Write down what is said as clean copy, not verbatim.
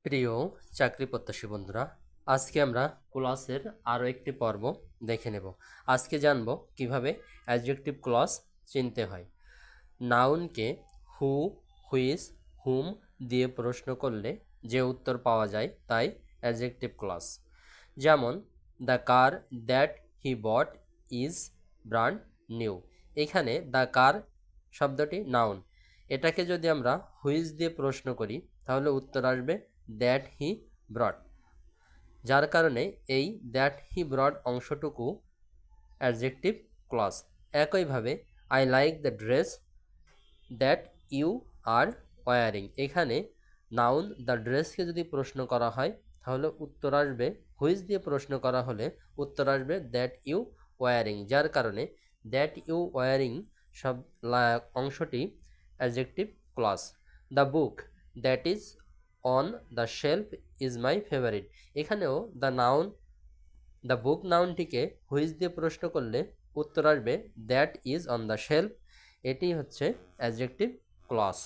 প্রিয় চাকরি প্রত্যাশী বন্ধুরা, আজকে আমরা ক্লজের আরও একটি পর্ব দেখে নেব। আজকে জানব কিভাবে অ্যাডজেক্টিভ ক্লজ চিনতে হয়। নাউনকে হু, হুইচ, হুম দিয়ে প্রশ্ন করলে যে উত্তর পাওয়া যায় তাই অ্যাডজেক্টিভ ক্লজ। যেমন the car that he bought is brand new. এখানে দ্য কার শব্দটি নাউন, এটাকে যদি আমরা হুইচ দিয়ে প্রশ্ন করি তাহলে উত্তর আসবে দ্যাট হি ব্রট, যার কারণে এই দ্যাট হি ব্রট অংশটুকু অ্যাডজেক্টিভ ক্লজ। একইভাবে I like the dress that you are wearing, এখানে নাউন দ্য ড্রেসকে যদি প্রশ্ন করা হয় তাহলে উত্তর আসবে, হুইচ দিয়ে প্রশ্ন করা হলে উত্তর আসবে দ্যাট ইউ ওয়ারিং, যার কারণে দ্যাট ইউ ওয়ারিং সব অংশটি adjective clause. The book that is on the shelf is my favourite, এখানেও দ্য নাউন দ্য বুক নাউনটিকে হুইচ দিয়ে প্রশ্ন করলে উত্তর আসবে that is on the shelf, এটি হচ্ছে অ্যাডজেক্টিভ ক্লজ।